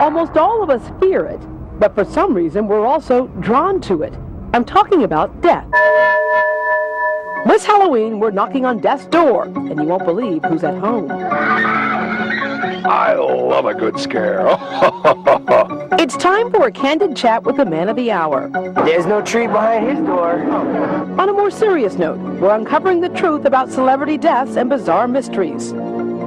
Almost all of us fear it, but for some reason we're also drawn to it. I'm talking about death. This Halloween, we're knocking on death's door, and you won't believe who's at home. I love a good scare. It's time for a candid chat with the man of the hour. There's no tree behind his door. On a more serious note, we're uncovering the truth about celebrity deaths and bizarre mysteries.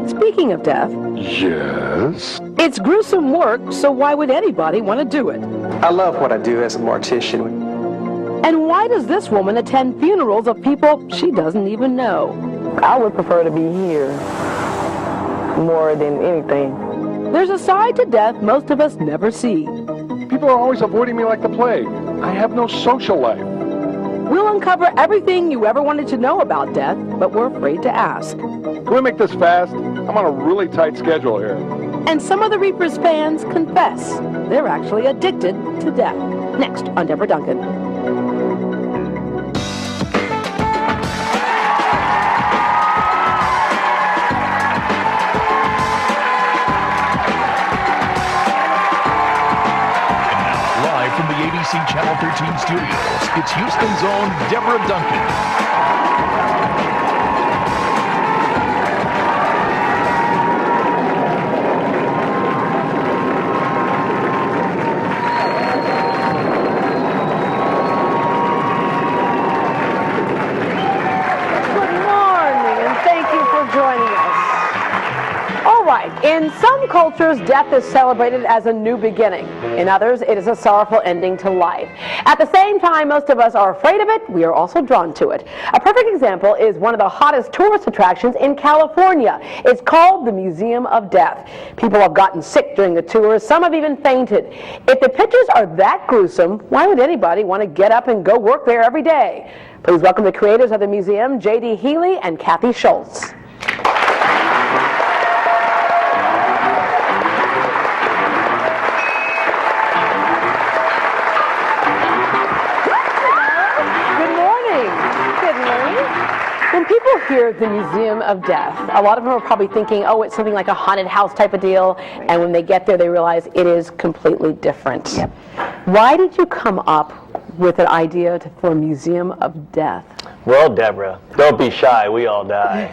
Speaking of death, Yes? it's gruesome work, so why would anybody want to do it? I love what I do as a mortician. And why does this woman attend funerals of people she doesn't even know? I would prefer to be here more than anything. There's a side to death most of us never see. People are always avoiding me like the plague. I have no social life. We'll uncover everything you ever wanted to know about death, but we're afraid to ask. Can we make this fast? I'm on a really tight schedule here. And some of the Reapers fans confess they're actually addicted to death. Next on Debra Duncan. From the ABC Channel 13 studios, it's Houston's own Debra Duncan. In some cultures, death is celebrated as a new beginning. In others, it is a sorrowful ending to life. At the same time, most of us are afraid of it. We are also drawn to it. A perfect example is one of the hottest tourist attractions in California. It's called the Museum of Death. People have gotten sick during the tours. Some have even fainted. If the pictures are that gruesome, why would anybody want to get up and go work there every day? Please welcome the creators of the museum, J.D. Healy and Kathy Schultz. When people hear the Museum of Death, a lot of them are probably thinking, oh, it's something like a haunted house type of deal, and when they get there, they realize it is completely different. Yep. Why did you come up with an idea for a Museum of Death? Well, Deborah, don't be shy. We all die.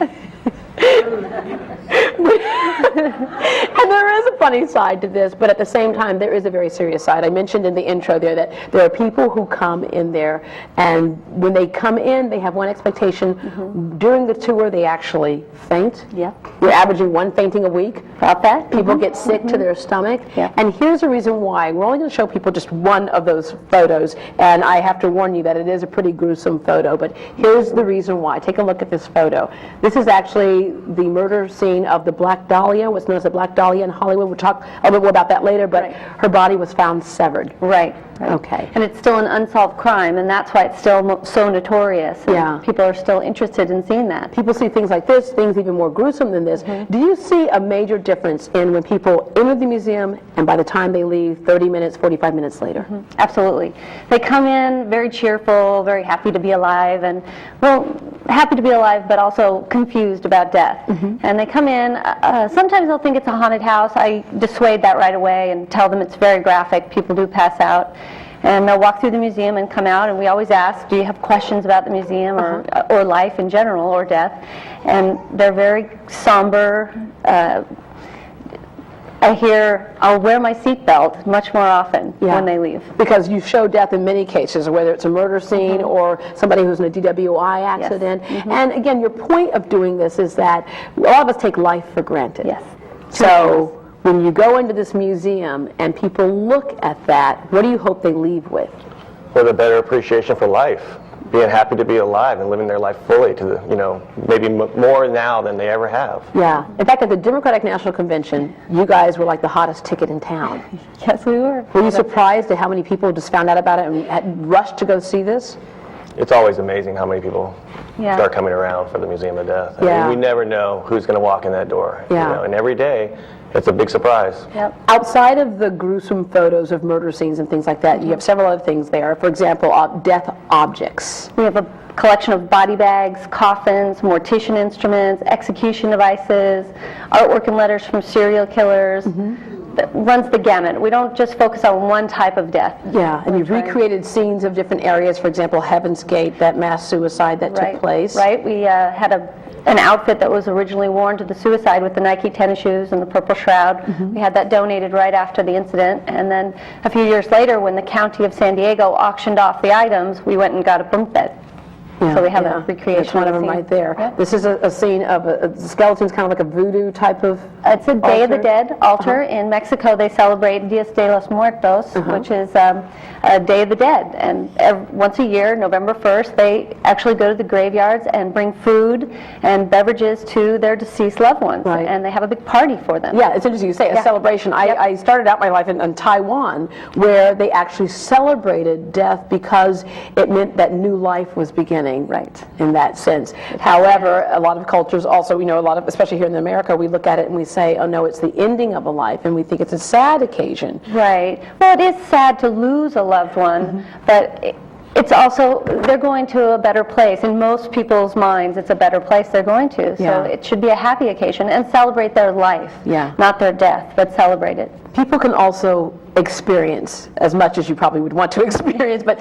And there is a funny side to this, but at the same time, there is a very serious side. I mentioned in the intro there that there are people who come in there, and when they come in, they have one expectation. Mm-hmm. During the tour, they actually faint. Yep. We're averaging one fainting a week. About that. People get sick to their stomach. Yep. And here's the reason why. We're only going to show people just one of those photos, and I have to warn you that it is a pretty gruesome photo, but here's the reason why. Take a look at this photo. This is actually the murder scene of the Black Dahlia, what's known as the Black Dahlia in Hollywood. We'll talk a little bit more about that later, but her body was found severed. Right. Okay. And it's still an unsolved crime, and that's why it's still so notorious. And people are still interested in seeing that. People see things like this, things even more gruesome than this. Mm-hmm. Do you see a major difference in when people enter the museum and by the time they leave 30 minutes, 45 minutes later? Mm-hmm. Absolutely. They come in very cheerful, very happy to be alive, and, well, happy to be alive, but also confused about death. Mm-hmm. And they come in, sometimes they'll think it's a haunted house. I dissuade that right away and tell them it's very graphic. People do pass out. And they'll walk through the museum and come out, and we always ask, do you have questions about the museum or life in general or death? And they're very somber. I hear, I'll wear my seatbelt much more often when they leave. Because you show death in many cases, whether it's a murder scene or somebody who's in a DWI accident. Yes. Mm-hmm. And again, your point of doing this is that a lot of us take life for granted. Yes. So when you go into this museum and people look at that, what do you hope they leave with? With a better appreciation for life, being happy to be alive and living their life fully to the, maybe more now than they ever have. Yeah. In fact, at the Democratic National Convention, you guys were like the hottest ticket in town. Yes, we were. Were you surprised at how many people just found out about it and had rushed to go see this? It's always amazing how many people start coming around for the Museum of Death. I mean, we never know who's going to walk in that door. Yeah. And every day, it's a big surprise. Yep. Outside of the gruesome photos of murder scenes and things like that, you have several other things there. For example, death objects. We have a collection of body bags, coffins, mortician instruments, execution devices, artwork and letters from serial killers. Mm-hmm. that runs the gamut. We don't just focus on one type of death. Yeah, and you've recreated scenes of different areas. For example, Heaven's Gate, that mass suicide that took place. Right. We had an outfit that was originally worn to the suicide with the Nike tennis shoes and the purple shroud. We had that donated right after the incident, and then a few years later, when the county of San Diego auctioned off the items, we went and got a bunk bed. So we have a recreation. That's one of them right there. Yep. This is a scene of a skeleton's kind of like a voodoo type of It's a Day of the Dead altar. In Mexico, they celebrate Dias de los Muertos, which is a Day of the Dead. And once a year, November 1st, they actually go to the graveyards and bring food and beverages to their deceased loved ones. Right. And they have a big party for them. Yeah, it's interesting you say a celebration. I started out my life in Taiwan, where they actually celebrated death because it meant that new life was beginning. Right. In that sense. However, a lot of cultures also, a lot of, especially here in America, we look at it and we say, oh no, it's the ending of a life, and we think it's a sad occasion. Right. Well, it is sad to lose a loved one, but it's also, they're going to a better place. In most people's minds, it's a better place they're going to. So it should be a happy occasion and celebrate their life, not their death, but celebrate it. People can also experience, as much as you probably would want to experience, but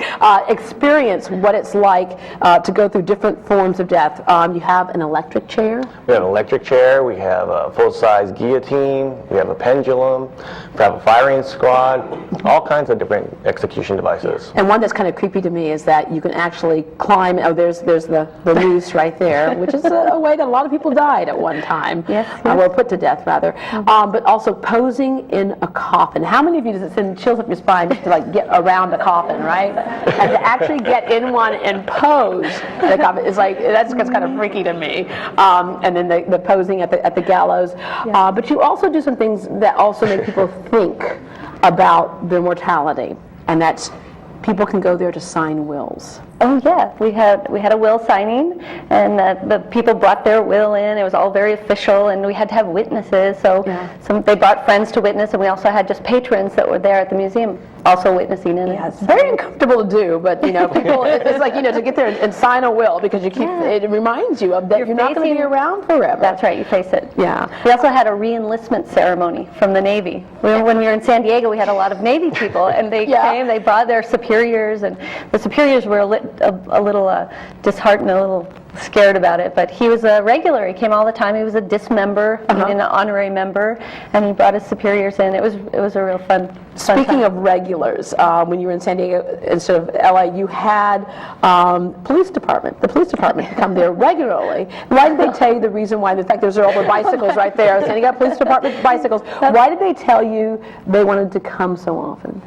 experience what it's like to go through different forms of death. You have an electric chair. We have an electric chair, we have a full-size guillotine, we have a pendulum, we have a firing squad, all kinds of different execution devices. And one that's kind of creepy to me is that you can actually climb, there's the noose right there, which is a way that a lot of people died at one time. Or put to death, rather. But also posing in a coffin. How many of you does it send chills up your spine just to like get around the coffin, right? And to actually get in one and pose in the coffin is like, that's kind of freaky to me. And then the posing at the gallows. But you also do some things that also make people think about their mortality, and that's people can go there to sign wills. Oh yeah, we had a will signing, and the people brought their will in. It was all very official, and we had to have witnesses. So they brought friends to witness, and we also had just patrons that were there at the museum also witnessing in it. Yeah, it's very uncomfortable to do, but people, it's like to get there and sign a will because you keep it reminds you of that you're not going to be around forever. That's right, you face it. Yeah. We also had a re-enlistment ceremony from the Navy. When we were in San Diego, we had a lot of Navy people, and they came. They brought their superiors, and the superiors were a little disheartened, a little scared about it, but he was a regular. He came all the time. He was a dismember, an honorary member, and he brought his superiors in. It was a real fun Speaking of regulars, when you were in San Diego instead of LA, you had police department. The police department come there regularly. Why did they tell you the reason why? In fact, there's all the bicycles right there. San Diego Police Department bicycles. Why did they tell you they wanted to come so often?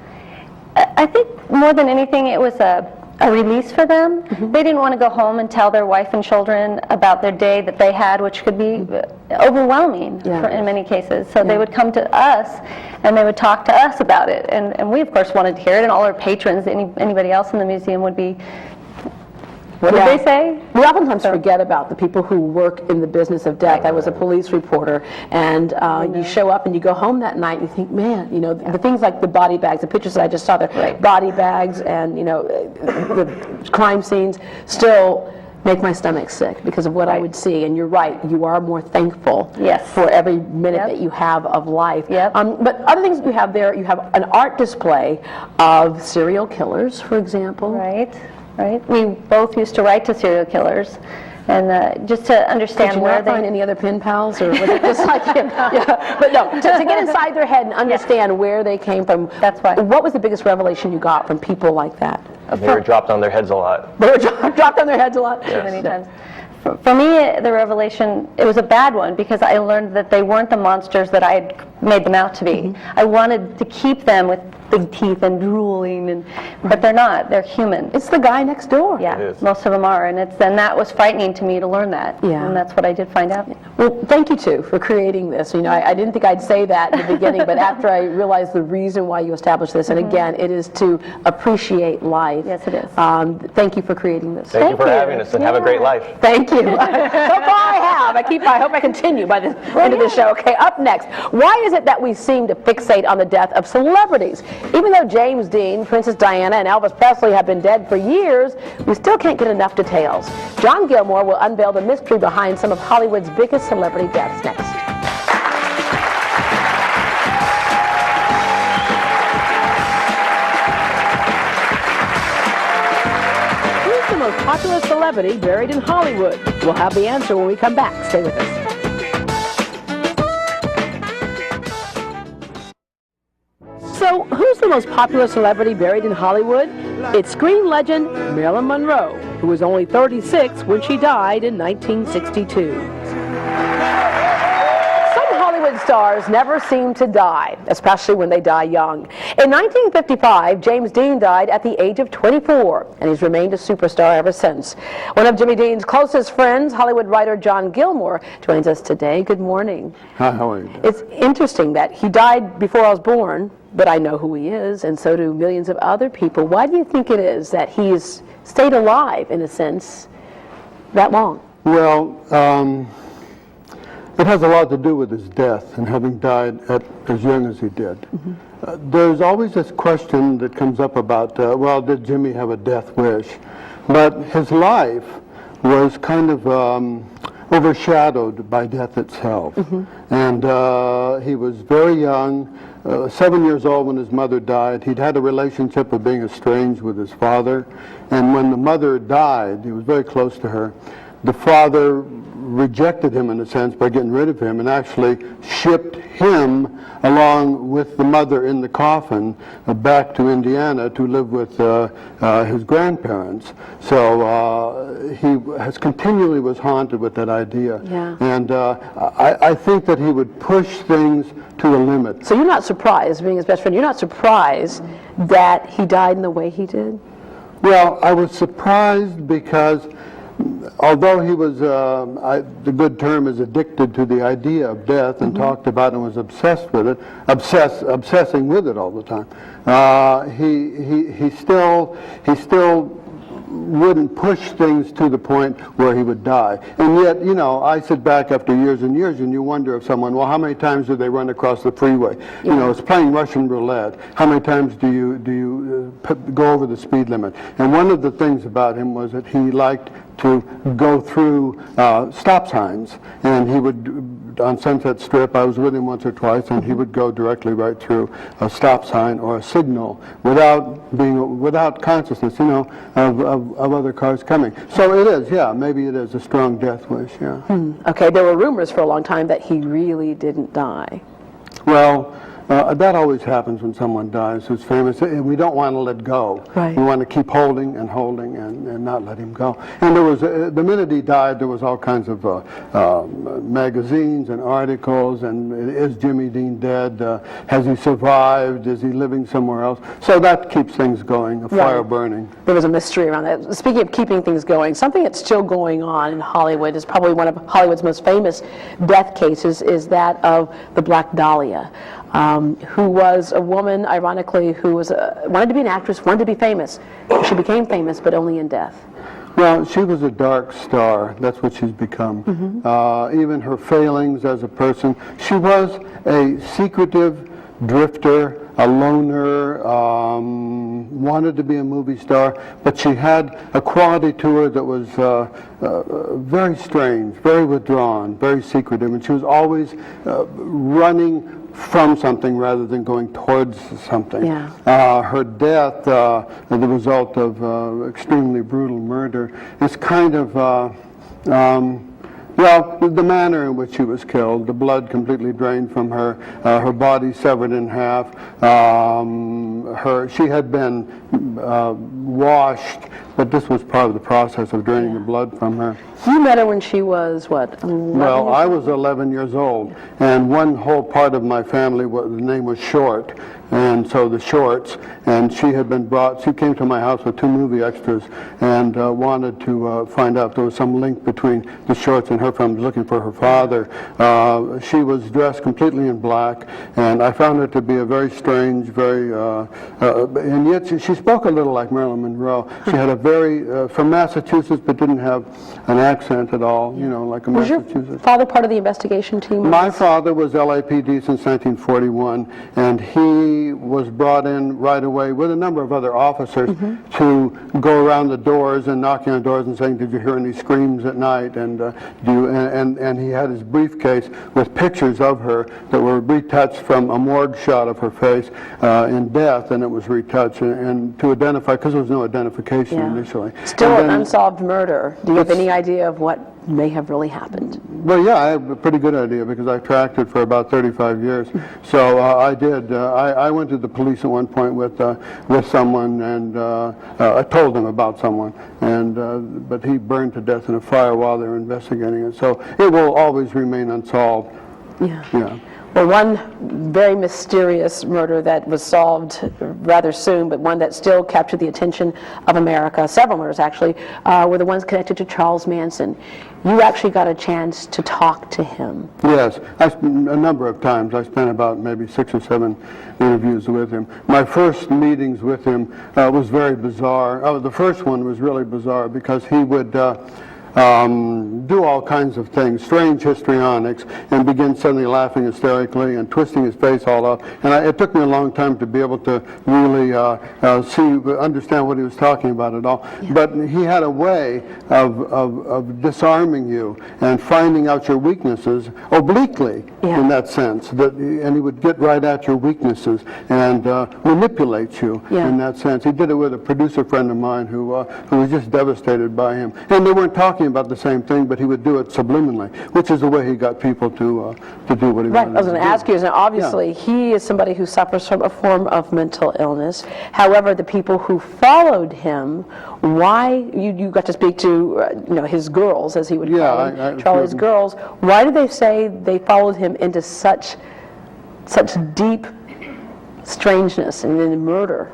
I think more than anything, it was a release for them. They didn't want to go home and tell their wife and children about their day that they had, which could be overwhelming in many cases. So they would come to us and they would talk to us about it. And we, of course, wanted to hear it, and all our patrons, anybody else in the museum would be, what did they say? We oftentimes forget about the people who work in the business of death. I was a police reporter, and you show up and you go home that night and you think, man, the things like the body bags, the pictures that I just saw there, body bags and, the crime scenes still make my stomach sick because of what I would see. And you're right, you are more thankful for every minute that you have of life. But other things you have there, you have an art display of serial killers, for example. Right. We both used to write to serial killers, and just to understand Did you where not find any other pen pals, or was it just like But no, to get inside their head and understand where they came from. That's why. What was the biggest revelation you got from people like that? They were dropped on their heads a lot. They were dropped on their heads a lot? Many times. For me, the revelation, it was a bad one because I learned that they weren't the monsters that I had made them out to be. I wanted to keep them with big teeth and drooling, but they're not. They're human. It's the guy next door. Yeah, most of them are, and that was frightening to me to learn that. And that's what I did find out. Well, thank you too for creating this. I didn't think I'd say that in the beginning, but after I realized the reason why you established this, and again, it is to appreciate life. Yes, it is. Thank you for creating this. Thank you for having us, and have a great life. Thank you. So far I have. I hope I continue by the end of the show. Okay, up next, why is it that we seem to fixate on the death of celebrities? Even though James Dean, Princess Diana, and Elvis Presley have been dead for years, we still can't get enough details. John Gilmore will unveil the mystery behind some of Hollywood's biggest celebrity deaths next. most popular celebrity buried in Hollywood? We'll have the answer when we come back. Stay with us. So, who's the most popular celebrity buried in Hollywood? It's screen legend Marilyn Monroe, who was only 36 when she died in 1962. Some Hollywood stars never seem to die, especially when they die young. In 1955, James Dean died at the age of 24, and he's remained a superstar ever since. One of Jimmy Dean's closest friends, Hollywood writer John Gilmore, joins us today. Good morning. Hi, how are you? It's interesting that he died before I was born, but I know who he is, and so do millions of other people. Why do you think it is that he's stayed alive, in a sense, that long? Well, it has a lot to do with his death and having died at as young as he did. Mm-hmm. There's always this question that comes up about, well, did Jimmy have a death wish? But his life was kind of overshadowed by death itself. Mm-hmm. And he was very young, 7 years old when his mother died. He'd had a relationship of being estranged with his father. And when the mother died, he was very close to her. The father rejected him in a sense by getting rid of him and actually shipped him along with the mother in the coffin back to Indiana to live with his grandparents. So he has continually was haunted with that idea. Yeah. And I think that he would push things to a limit. So you're not surprised, being his best friend, you're not surprised that he died in the way he did? Well, I was surprised because although he was, the good term is addicted to the idea of death and talked about it and was obsessed with it, obsessing with it all the time, he still wouldn't push things to the point where he would die. And yet, you know, I sit back after years and years and you wonder if someone, well, how many times do they run across the freeway? You know, it's playing Russian roulette. How many times do you go over the speed limit? And one of the things about him was that he liked to go through stop signs, and he would, on Sunset Strip, I was with him once or twice, and he would go directly right through a stop sign or a signal without consciousness, you know, of other cars coming. So it is, yeah, maybe it is a strong death wish, yeah. Okay, there were rumors for a long time that he really didn't die. Well, that always happens when someone dies who's famous. We don't want to let go. Right. We want to keep holding and not let him go. And there was, the minute he died, there was all kinds of magazines and articles, and is Jimmy Dean dead? Has he survived? Is he living somewhere else? So that keeps things going, a fire burning. There was a mystery around that. Speaking of keeping things going, something that's still going on in Hollywood is probably one of Hollywood's most famous death cases is that of the Black Dahlia. Who was a woman, ironically, who was wanted to be an actress, wanted to be famous. She became famous, but only in death. Well, she was a dark star. That's what she's become. Even her failings as a person. She was a secretive drifter, a loner, wanted to be a movie star, but she had a quality to her that was very strange, very withdrawn, very secretive, and she was always running from something rather than going towards something. Yeah. Her death, the result of extremely brutal murder, is kind of, well, the manner in which she was killed, the blood completely drained from her, her body severed in half, she had been washed, but this was part of the process of draining the blood from her. You met her when she was, what, 11 Well, I was 11 years old, and one whole part of my family, the name was Short, and so the Shorts, and she had been brought, she came to my house with 2 movie extras and wanted to find out if there was some link between the Shorts and her family, looking for her father. She was dressed completely in black, and I found her to be a very strange, very, and yet she spoke a little like Marilyn Monroe. She had a very, from Massachusetts, but didn't have an accent at all, you know, like a Massachusetts. Was your father part of the investigation team? My father was LAPD since 1941, and he was brought in right away with a number of other officers to go around the doors and knocking on doors and saying, did you hear any screams at night? And and he had his briefcase with pictures of her that were retouched from a morgue shot of her face in death, and it was retouched and to identify, because there was no identification, initially. Still And an then- unsolved murder. Do you have any idea of what may have really happened? Well, yeah, I have a pretty good idea because I tracked it for about 35 years. So I did. I went to the police at one point with someone, and I told them about someone, and but he burned to death in a fire while they were investigating it. So it will always remain unsolved. Yeah. Yeah. Well, one very mysterious murder that was solved rather soon, but one that still captured the attention of America, several murders actually, were the ones connected to Charles Manson. You actually got a chance to talk to him. Yes, a number of times. I spent about maybe 6 or 7 interviews with him. My first meetings with him was very bizarre. The first one was really bizarre because he would do all kinds of things, strange histrionics, and begin suddenly laughing hysterically and twisting his face all up. And it took me a long time to be able to really understand what he was talking about at all. Yeah. But he had a way of disarming you and finding out your weaknesses obliquely, in that sense. And he would get right at your weaknesses and manipulate you in that sense. He did it with a producer friend of mine who was just devastated by him. And they weren't talking about the same thing, but he would do it subliminally, which is the way he got people to do what he wanted to do. I was going to ask you, obviously he is somebody who suffers from a form of mental illness. However, the people who followed him, why, you got to speak to his girls, as he would call them, Charlie's girls, why did they say they followed him into such deep strangeness and then murder?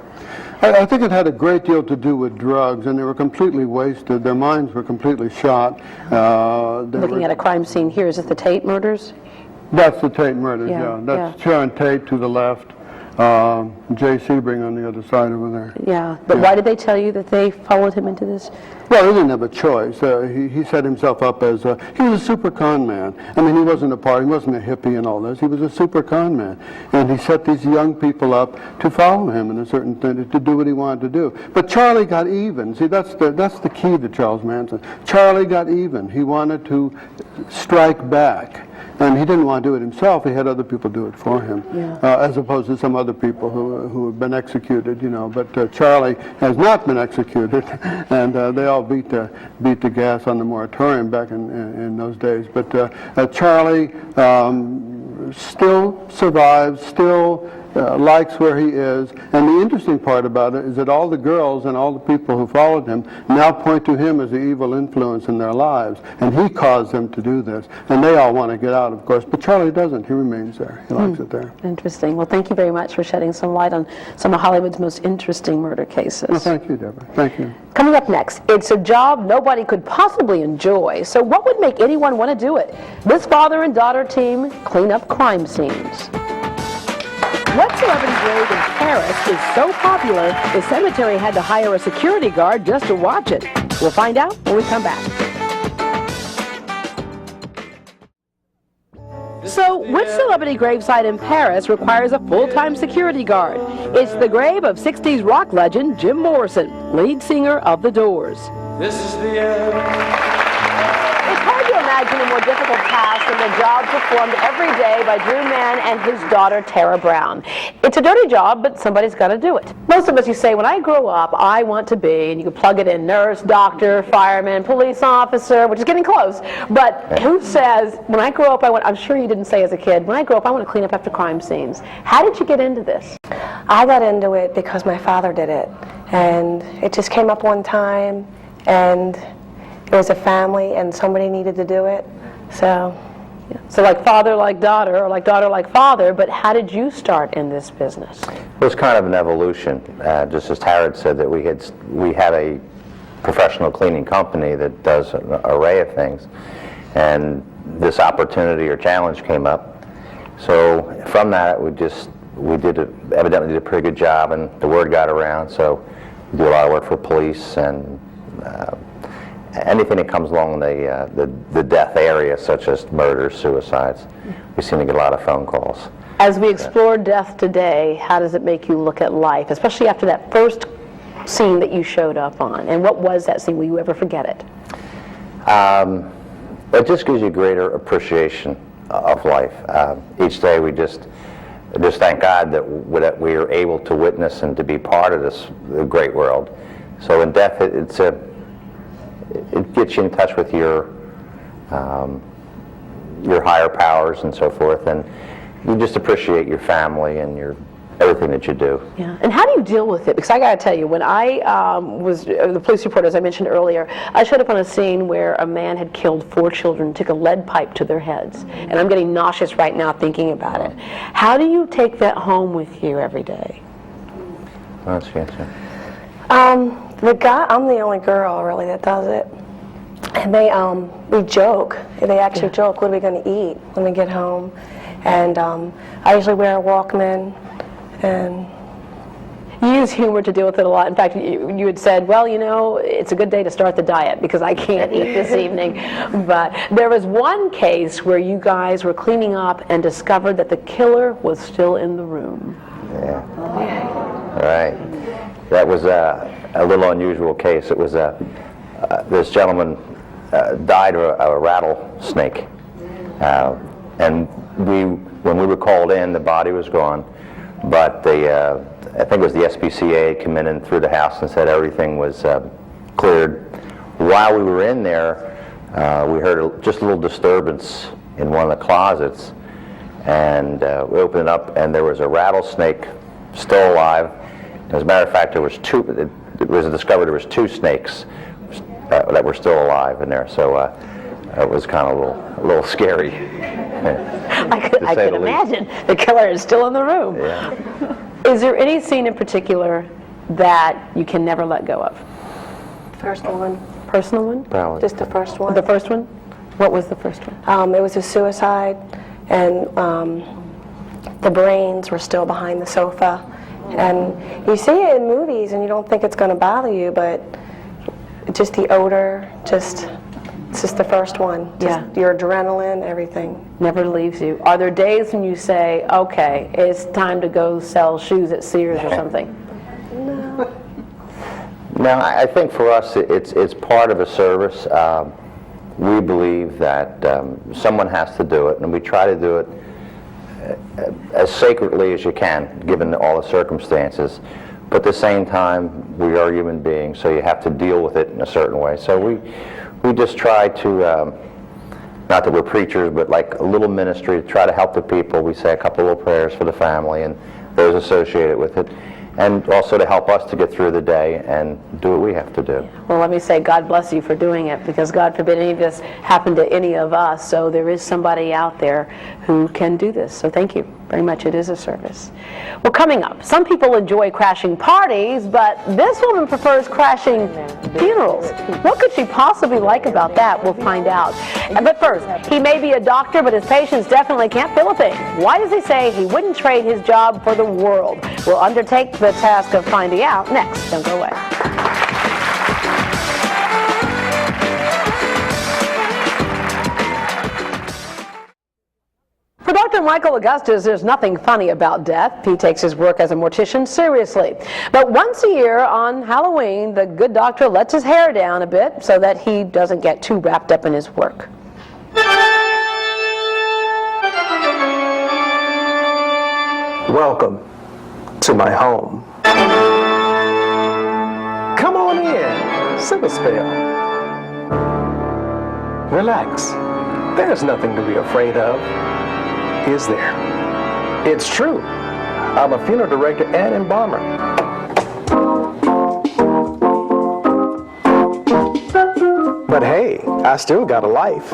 I think it had a great deal to do with drugs, and they were completely wasted. Their minds were completely shot. Looking at a crime scene here, is it the Tate murders? That's the Tate murders, That's Sharon Tate to the left, Jay Sebring on the other side over there. Yeah, but why did they tell you that they followed him into this? Well, he didn't have a choice. He set himself up as he was a super con man. I mean, he wasn't a hippie and all this. He was a super con man, and he set these young people up to follow him in a certain thing, to do what he wanted to do. But Charlie got even. See, that's the key to Charles Manson. Charlie got even. He wanted to strike back. And he didn't want to do it himself. He had other people do it for him, as opposed to some other people who have been executed, But Charlie has not been executed, and they all beat the gas on the moratorium back in those days. But Charlie still survives, still likes where he is. And the interesting part about it is that all the girls and all the people who followed him now point to him as the evil influence in their lives. And he caused them to do this. And they all want to get out, of course. But Charlie doesn't. He remains there. He likes it there. Interesting. Well, thank you very much for shedding some light on some of Hollywood's most interesting murder cases. Well, thank you, Deborah. Thank you. Coming up next, it's a job nobody could possibly enjoy. So what would make anyone want to do it? This father and daughter team clean up crime scenes. What celebrity grave in Paris is so popular, the cemetery had to hire a security guard just to watch it? We'll find out when we come back. So, which celebrity gravesite in Paris requires a full-time security guard? It's the grave of 60s rock legend Jim Morrison, lead singer of The Doors. This is the end. It's hard to imagine a more difficult task than the job performed every day by Drew Mann and his daughter Tara Brown. It's a dirty job, but somebody's got to do it. Most of us, you say, when I grow up, I want to be, and you can plug it in, nurse, doctor, fireman, police officer, which is getting close. But who says, when I grow up, I'm sure you didn't say as a kid, when I grow up, I want to clean up after crime scenes. How did you get into this? I got into it because my father did it. And it just came up one time, and it was a family, and somebody needed to do it. So like father like daughter, or like daughter like father, but how did you start in this business? It was kind of an evolution. Just as Tara said, that we had a professional cleaning company that does an array of things, and this opportunity or challenge came up. So from that, evidently did a pretty good job, and the word got around. So we do a lot of work for police and anything that comes along the death area, such as murders, suicides. We seem to get a lot of phone calls. As we explore death today, how does it make you look at life, especially after that first scene that you showed up on? And what was that scene? Will you ever forget it? It just gives you greater appreciation of life. Each day we just thank God that we are able to witness and to be part of this great world. So in death, it gets you in touch with your higher powers and so forth, and you just appreciate your family and everything that you do. Yeah. And how do you deal with it? Because I got to tell you, when I was the police reporter, as I mentioned earlier, I showed up on a scene where a man had killed 4 children, took a lead pipe to their heads, and I'm getting nauseous right now thinking about it. How do you take that home with you every day? That's the answer. The guy, I'm the only girl really that does it. And we joke. They actually joke, what are we going to eat when we get home? And I usually wear a Walkman. And you use humor to deal with it a lot. In fact, you had said, well, you know, it's a good day to start the diet because I can't eat this evening. But there was one case where you guys were cleaning up and discovered that the killer was still in the room. Yeah. Right. That was a little unusual case. It was this gentleman died of a rattlesnake. And when we were called in, the body was gone. But I think it was the SPCA came in and through the house and said everything was cleared. While we were in there, we heard just a little disturbance in one of the closets, and we opened it up, and there was a rattlesnake still alive. As a matter of fact, there was 2. It was discovered there was 2 snakes that were still alive in there. So it was kind of a little scary. I could imagine the killer is still in the room. Yeah. Is there any scene in particular that you can never let go of? first one. Personal one? Probably. Just the first one. The first one? What was the first one? It was a suicide, and the brains were still behind the sofa. And you see it in movies, and you don't think it's going to bother you, but just the odor, it's just the first one. Just your adrenaline, everything. Never leaves you. Are there days when you say, okay, it's time to go sell shoes at Sears or something? No, I think for us it's part of a service. We believe that someone has to do it, and we try to do it as sacredly as you can, given all the circumstances. But at the same time, we are human beings, so you have to deal with it in a certain way. So we just try to, not that we're preachers, but like a little ministry to try to help the people. We say a couple little prayers for the family and those associated with it, and also to help us to get through the day and do what we have to do. Well, let me say God bless you for doing it, because God forbid any of this happen to any of us, so there is somebody out there who can do this. So thank you very much. It is a service. Well, coming up, some people enjoy crashing parties, but this woman prefers crashing funerals. What could she possibly like about that? We'll find out. But first, he may be a doctor, but his patients definitely can't feel a thing. Why does he say he wouldn't trade his job for the world? We'll undertake the task of finding out next. Don't go away. For Dr. Michael Augustus, there's nothing funny about death. He takes his work as a mortician seriously. But once a year on Halloween, the good doctor lets his hair down a bit so that he doesn't get too wrapped up in his work. Welcome to my home. Come on in, sit a spell. Relax. There's nothing to be afraid of, is there? It's true. I'm a funeral director and embalmer. But hey, I still got a life.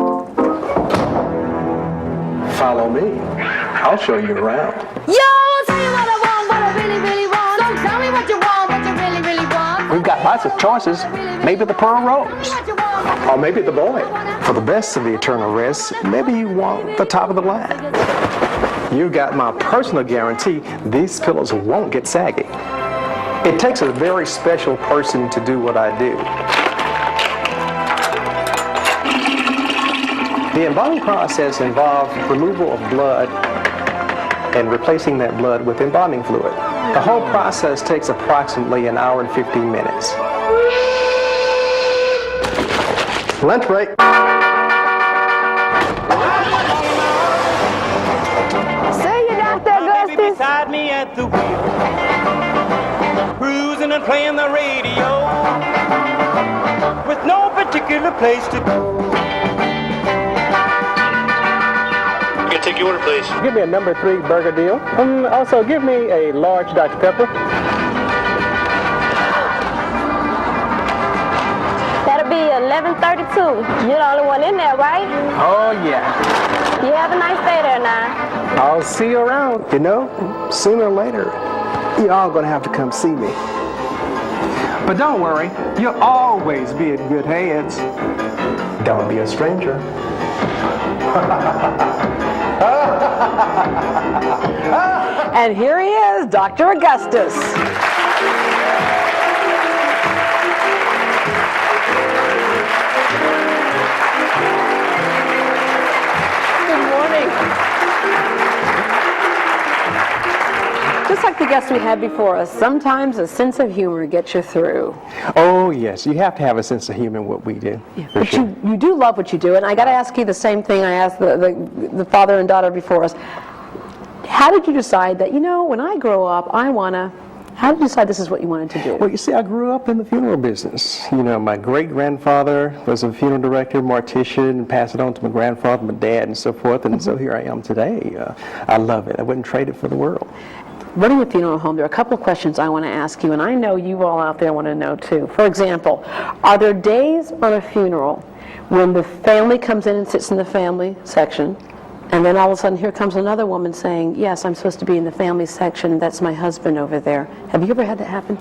Follow me. I'll show you around. Yo, I'll tell you what I want, what I really, really want. So tell me what you want, what you really, really want. We've got lots of choices. Maybe the pearl rose. Or maybe the boy. For the best of the eternal rest, maybe you want the top of the line. You got my personal guarantee these pillows won't get saggy. It takes a very special person to do what I do. The embalming process involves removal of blood and replacing that blood with embalming fluid. The whole process takes approximately an hour and 15 minutes. Lunch break. See you, Dr. Augustus. Beside me at the wheel, cruising listening and playing the radio with no particular place to go. You can take your order, please. Give me a number 3 burger deal. Also, give me a large Dr. Pepper. That'll be 11:32. You're the only one in there, right? Oh, yeah. You have a nice day there now. I'll see you around. You know, sooner or later, you're all going to have to come see me. But don't worry, you'll always be in good hands. Don't be a stranger. And here he is, Dr. Augustus. Good morning. Just like the guests we had before us, sometimes a sense of humor gets you through. Oh, yes, you have to have a sense of humor in what we do. Yeah, but sure. you do love what you do, and I got to ask you the same thing I asked the father and daughter before us. How did you decide that, you know, when I grow up, how did you decide this is what you wanted to do? Well, you see, I grew up in the funeral business. You know, my great-grandfather was a funeral director, mortician, and passed it on to my grandfather, my dad, and so forth, and so here I am today. I love it. I wouldn't trade it for the world. Running a funeral home, there are a couple of questions I want to ask you, and I know you all out there want to know too. For example, are there days on a funeral when the family comes in and sits in the family section, and then all of a sudden here comes another woman saying, yes, I'm supposed to be in the family section, that's my husband over there. Have you ever had that happen?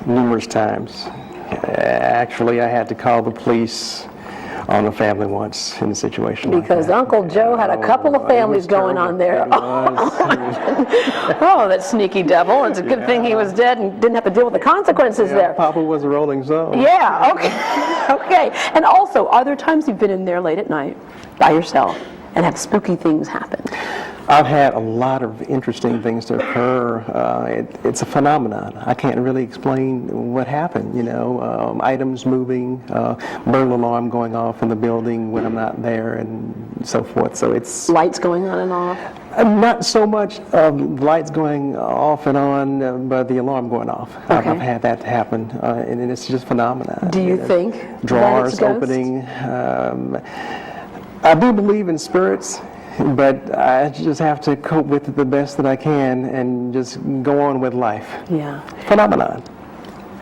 Numerous times. Actually, I had to call the police on a family once in a situation because like that. Uncle Joe had a couple of families going on there. Oh, that sneaky devil. It's a good thing he was dead and didn't have to deal with the consequences there. Papa was a Rolling Stone. Yeah, okay. Okay. And also, are there times you've been in there late at night by yourself and have spooky things happen? I've had a lot of interesting things to occur. It's a phenomenon. I can't really explain what happened, you know, items moving, burglar alarm going off in the building when I'm not there and so forth. So it's... Lights going on and off? Not so much lights going off and on, but the alarm going off. Okay. I've had that happen, and it's just a phenomenon. Do you think drawers opening. I do believe in spirits. But I just have to cope with it the best that I can and just go on with life. Yeah. Phenomenon.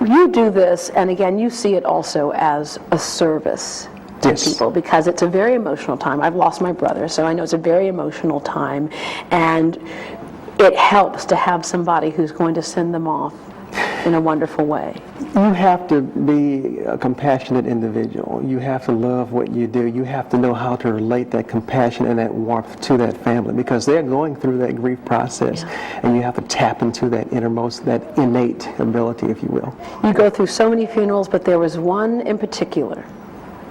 You do this, and again, you see it also as a service to Yes. people because it's a very emotional time. I've lost my brother, so I know it's a very emotional time, and it helps to have somebody who's going to send them off in a wonderful way. You have to be a compassionate individual. You have to love what you do. You have to know how to relate that compassion and that warmth to that family because they're going through that grief process, and you have to tap into that innermost, that innate ability, if you will. You go through so many funerals, but there was one in particular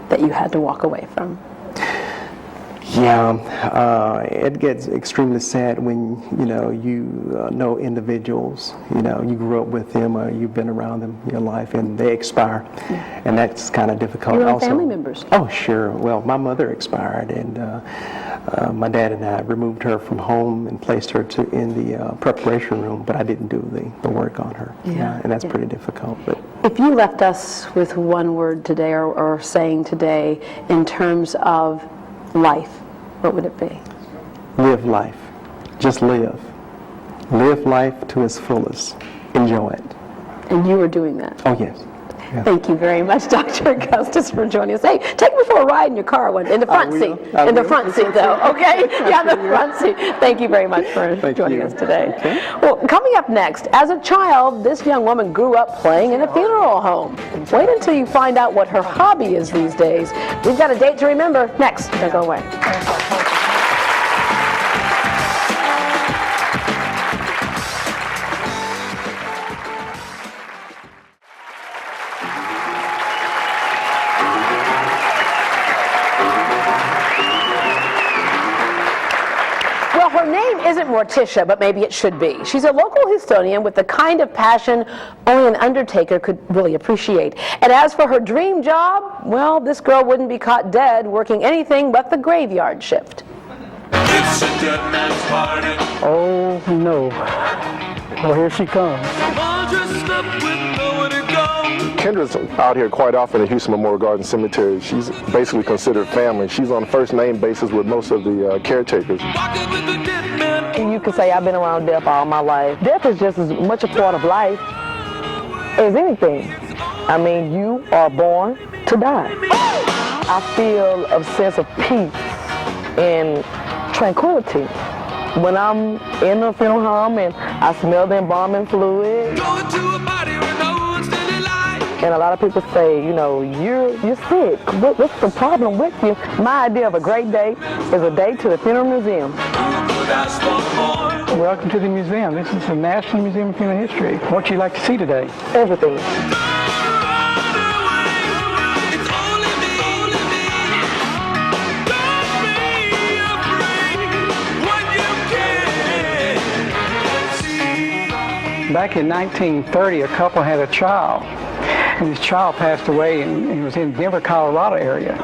that you had to walk away from. Yeah, it gets extremely sad when, you know individuals, you grew up with them or you've been around them your life and they expire. Yeah. And that's kind of difficult. You have also, family members? Oh, sure. Well, my mother expired and my dad and I removed her from home and placed her in the preparation room, but I didn't do the work on her. Yeah. And that's pretty difficult. But if you left us with one word today or saying today in terms of life, what would it be? Live life. Just live. Live life to its fullest. Enjoy it. And you are doing that? Oh, yes. Yeah. Thank you very much, Dr. Augustus, for joining us. Hey, take me for a ride in your car, in the front seat. In the front seat, though, okay? Yeah, the front seat. Thank you very much for joining us today. Okay. Well, coming up next, as a child, this young woman grew up playing in a funeral home. Wait until you find out what her hobby is these days. We've got a date to remember. Next, don't go away. Her name isn't Morticia, but maybe it should be. She's a local historian with the kind of passion only an undertaker could really appreciate. And as for her dream job, well, this girl wouldn't be caught dead working anything but the graveyard shift. It's It's a dead man's party. Oh no. Well, here she comes. All dressed up with nowhere to go. Kendra's out here quite often at Houston Memorial Garden Cemetery. She's basically considered family. She's on a first name basis with most of the caretakers. You could say I've been around death all my life. Death is just as much a part of life as anything. I mean, you are born to die. I feel a sense of peace and tranquility when I'm in the funeral home and I smell the embalming fluid. And a lot of people say, you know, you're sick. What's the problem with you? My idea of a great day is a day to the funeral museum. Welcome to the museum. This is the National Museum of Human History. What would you like to see today? Everything. Back in 1930, a couple had a child, and this child passed away, and it was in Denver, Colorado area.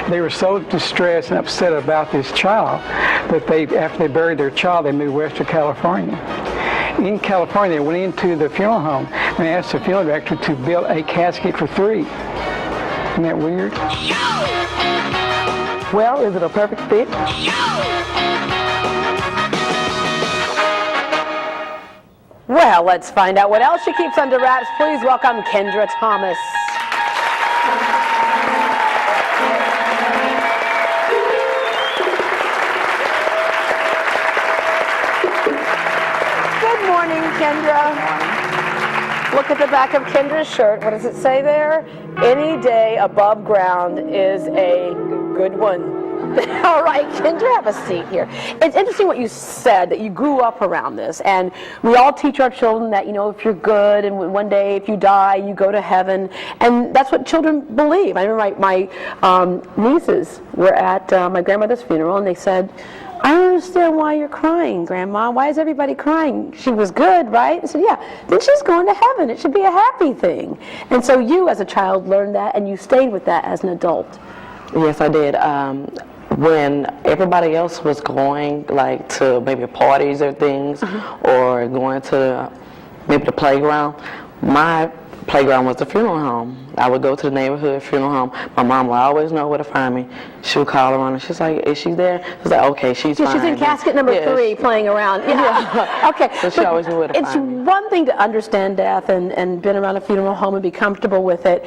They were so distressed and upset about this child that after they buried their child, they moved west to California. In California, they went into the funeral home and asked the funeral director to build a casket for 3. Isn't that weird? Well, is it a perfect fit? Well, let's find out what else she keeps under wraps. Please welcome Kendra Thomas. Good morning, Kendra. Look at the back of Kendra's shirt. What does it say there? Any day above ground is a good one. All right, Kendra, have a seat here. It's interesting what you said, that you grew up around this, and we all teach our children that, you know, if you're good and one day if you die, you go to heaven, and that's what children believe. I remember my nieces were at my grandmother's funeral, and they said, I don't understand why you're crying, Grandma. Why is everybody crying? She was good, right? I said, yeah, then she's going to heaven. It should be a happy thing. And so you, as a child, learned that, and you stayed with that as an adult. Yes, I did. When everybody else was going, like, to maybe parties or things, or going to maybe the playground, my playground was the funeral home. I would go to the neighborhood funeral home. My mom would always know where to find me. She would call around and she's like, is she there? I was like, okay, she's fine. She's in casket number 3 playing around. Yeah. Okay. So she always knew where to find me. It's one thing to understand death and been around a funeral home and be comfortable with it.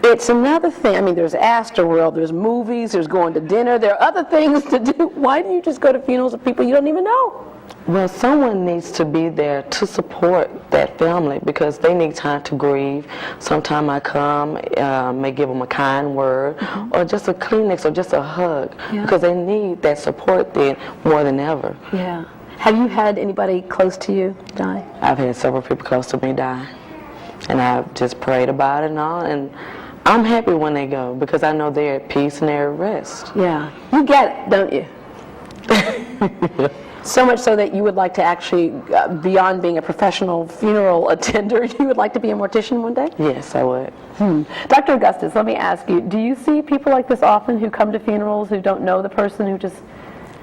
It's another thing. I mean, there's Astroworld, there's movies, there's going to dinner, there are other things to do. Why do you just go to funerals of people you don't even know? Well, someone needs to be there to support that family because they need time to grieve. Sometimes I come, may give them a kind word, or just a Kleenex, or just a hug, because they need that support then more than ever. Yeah. Have you had anybody close to you die? I've had several people close to me die, and I've just prayed about it and all, and I'm happy when they go because I know they're at peace and they're at rest. Yeah. You get it, don't you? So much so that you would like to actually, beyond being a professional funeral attender, you would like to be a mortician one day? Yes, I would. Dr. Augustus, let me ask you, do you see people like this often who come to funerals who don't know the person, who just...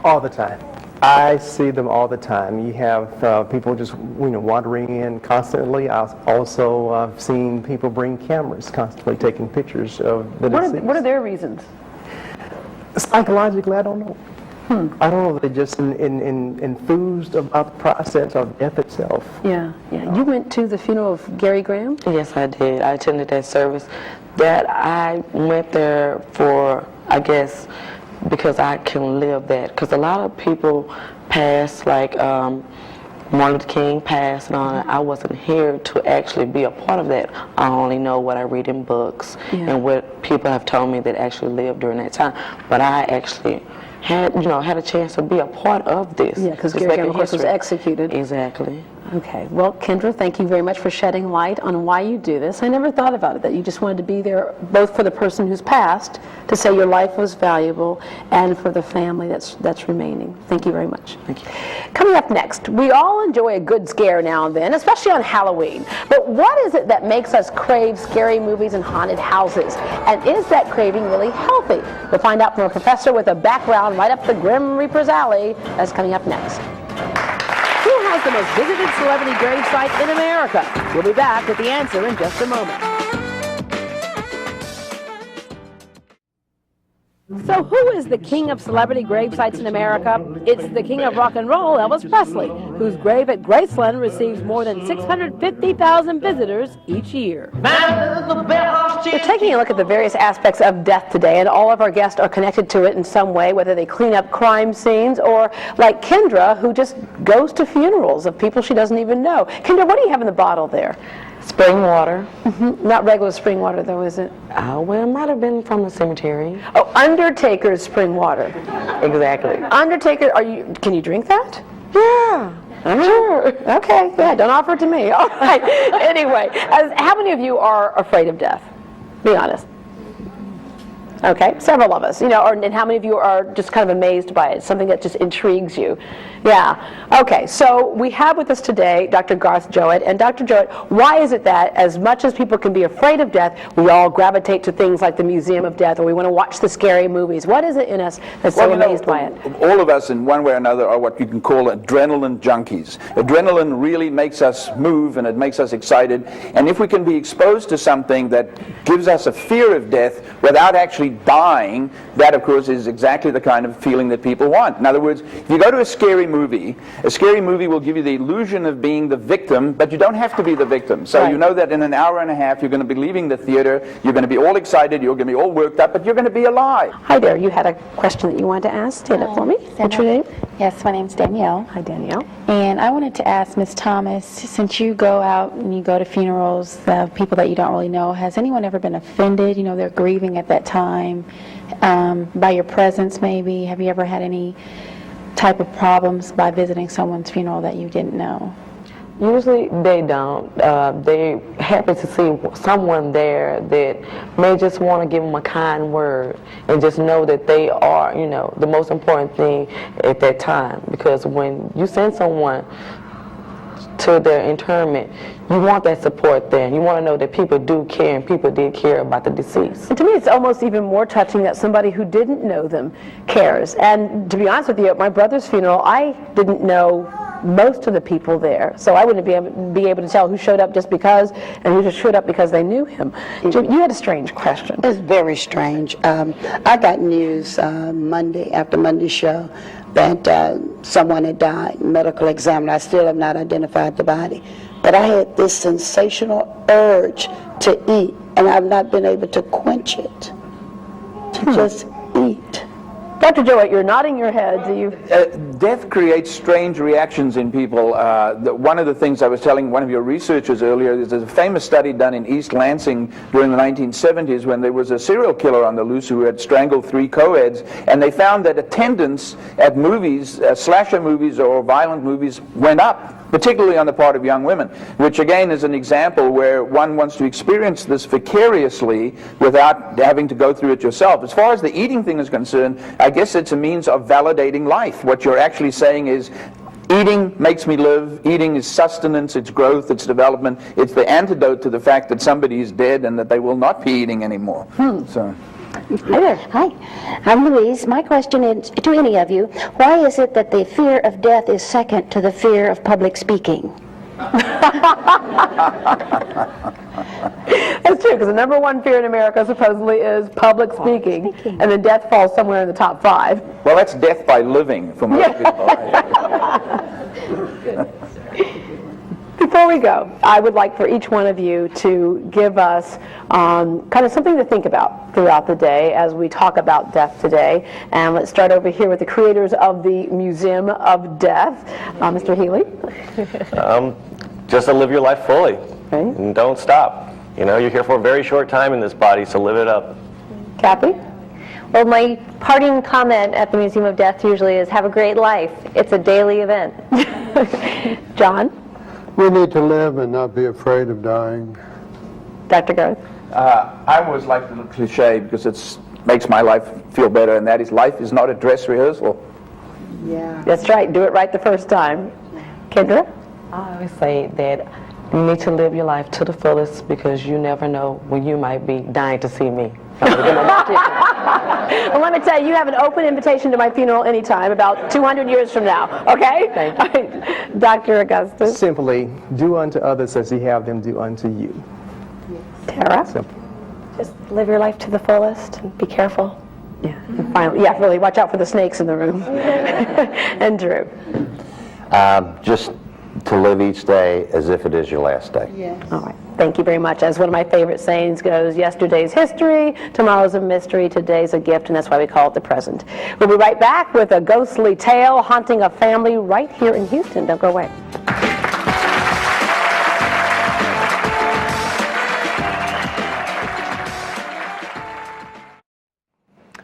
All the time. I see them all the time. You have people just wandering in constantly. I've also seen people bring cameras, constantly taking pictures of the deceased. What are their reasons? Psychologically, I don't know. I don't know. They're just enthused about the process of death itself. Yeah. You went to the funeral of Gary Graham? Yes, I did. I attended that service. That I went there for, I guess, because I can live that. Because a lot of people pass, like Martin Luther King passed and all that. I wasn't here to actually be a part of that. I only know what I read in books and what people have told me that actually lived during that time. But I actually had a chance to be a part of this. Yeah, because Gary Graham, of course, was executed. Exactly. Okay, well, Kendra, thank you very much for shedding light on why you do this. I never thought about it, that you just wanted to be there both for the person who's passed, to say your life was valuable, and for the family that's remaining. Thank you very much. Thank you. Coming up next, we all enjoy a good scare now and then, especially on Halloween. But what is it that makes us crave scary movies and haunted houses? And is that craving really healthy? We'll find out from a professor with a background right up the Grim Reaper's alley. That's coming up next. Who has the most visited celebrity gravesite in America? We'll be back with the answer in just a moment. So who is the king of celebrity gravesites in America? It's the king of rock and roll, Elvis Presley, whose grave at Graceland receives more than 650,000 visitors each year. We're taking a look at the various aspects of death today, and all of our guests are connected to it in some way, whether they clean up crime scenes or, like Kendra, who just goes to funerals of people she doesn't even know. Kendra, what do you have in the bottle there? Spring water. Not regular spring water, though, is it? Well, it might have been from the cemetery. Oh, Undertaker's spring water. Exactly. Undertaker, can you drink that? Yeah. Sure. Okay, yeah, don't offer it to me. All right. Anyway, how many of you are afraid of death? Be honest. Okay, several of us, and how many of you are just kind of amazed by it, something that just intrigues you? Yeah, okay, so we have with us today Dr. Garth Jowett, and Dr. Jowett, why is it that as much as people can be afraid of death, we all gravitate to things like the Museum of Death, or we want to watch the scary movies? What is it in us that's so amazed by it? All of us in one way or another are what you can call adrenaline junkies. Adrenaline really makes us move and it makes us excited, and if we can be exposed to something that gives us a fear of death without actually dying, that of course is exactly the kind of feeling that people want. In other words, if you go to a scary movie will give you the illusion of being the victim, but you don't have to be the victim. So you know that in an hour and a half you're going to be leaving the theater, you're going to be all excited, you're going to be all worked up, but you're going to be alive. Hi there, you had a question that you wanted to ask. Stand up for me. What's your name? Yes, my name's Danielle. Hi, Danielle. And I wanted to ask Ms. Thomas, since you go out and you go to funerals of people that you don't really know, has anyone ever been offended? They're grieving at that time by your presence maybe. Have you ever had any type of problems by visiting someone's funeral that you didn't know? Usually they don't. They're happy to see someone there that may just want to give them a kind word and just know that they are, the most important thing at that time. Because when you send someone to their interment, you want that support there. You want to know that people do care and people did care about the deceased. And to me, it's almost even more touching that somebody who didn't know them cares. And to be honest with you, at my brother's funeral, I didn't know most of the people there, so I wouldn't be able to tell who showed up just because and who just showed up because they knew him. Jim, you had a strange question. It's very strange. I got news Monday, after Monday's show, that someone had died, medical examiner. I still have not identified the body. But I had this sensational urge to eat, and I've not been able to quench it, to just eat. Dr. Jowett, you're nodding your head. Do you? Death creates strange reactions in people. One of the things I was telling one of your researchers earlier is there's a famous study done in East Lansing during the 1970s when there was a serial killer on the loose who had strangled 3 co-eds, and they found that attendance at movies, slasher movies or violent movies, went up, particularly on the part of young women, which again is an example where one wants to experience this vicariously without having to go through it yourself. As far as the eating thing is concerned, I guess it's a means of validating life. What you're actually saying is, eating makes me live, eating is sustenance, it's growth, it's development, it's the antidote to the fact that somebody is dead and that they will not be eating anymore. So. Hi there. Hi, I'm Louise. My question is to any of you, why is it that the fear of death is second to the fear of public speaking? That's true, because the number one fear in America supposedly is public speaking, and then death falls somewhere in the top 5. Well, that's death by living for most people. Before we go, I would like for each one of you to give us kind of something to think about throughout the day as we talk about death today. And let's start over here with the creators of the Museum of Death. Mr. Healy? Just to live your life fully. And don't stop. You're here for a very short time in this body, so live it up. Kathy? Well, my parting comment at the Museum of Death usually is have a great life. It's a daily event. John? We need to live and not be afraid of dying. Dr. Garth? I always like the little cliche because it makes my life feel better, and that is life is not a dress rehearsal. Yeah. That's right. Do it right the first time. Kendra? I always say that you need to live your life to the fullest because you never know when you might be dying to see me. Well, let me tell you, you have an open invitation to my funeral anytime, about 200 years from now, okay? Thank you. Dr. Augustus? Simply, do unto others as you have them do unto you. Tara? Simple. Just live your life to the fullest and be careful. Yeah, and finally, yeah, really, watch out for the snakes in the room. And Drew? Just to live each day as if it is your last day. Yes. All right. Thank you very much. As one of my favorite sayings goes, yesterday's history, tomorrow's a mystery, today's a gift, and that's why we call it the present. We'll be right back with a ghostly tale haunting a family right here in Houston. Don't go away.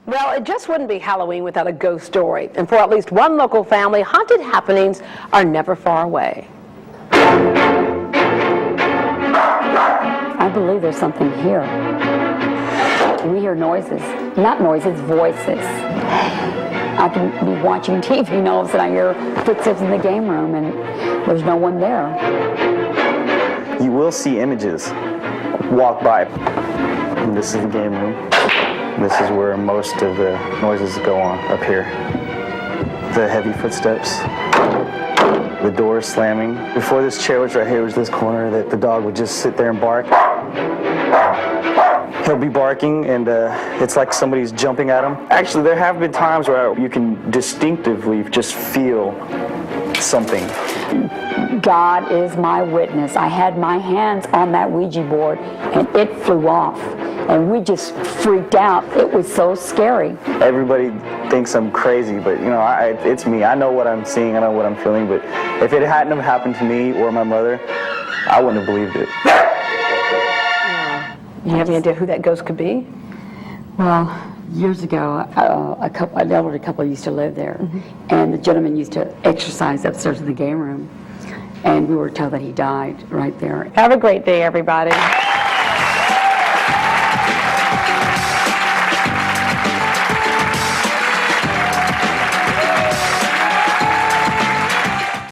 Well, it just wouldn't be Halloween without a ghost story. And for at least one local family, haunted happenings are never far away. I believe there's something here. We hear noises. Not noises, voices. I can be watching TV and all of a sudden I hear footsteps in the game room and there's no one there. You will see images walk by. And this is the game room. This is where most of the noises go on, up here. The heavy footsteps, the doors slamming. Before this chair was right here, was this corner that the dog would just sit there and bark. He'll be barking and it's like somebody's jumping at him. Actually, there have been times where you can distinctively just feel something. God is my witness. I had my hands on that Ouija board and it flew off. And we just freaked out. It was so scary. Everybody thinks I'm crazy, but you know, it's me. I know what I'm seeing, I know what I'm feeling, but if it hadn't have happened to me or my mother, I wouldn't have believed it. You have any idea who that ghost could be? Well, years ago, an elderly couple used to live there, and the gentleman used to exercise upstairs in the game room, and we were told that he died right there. Have a great day, everybody.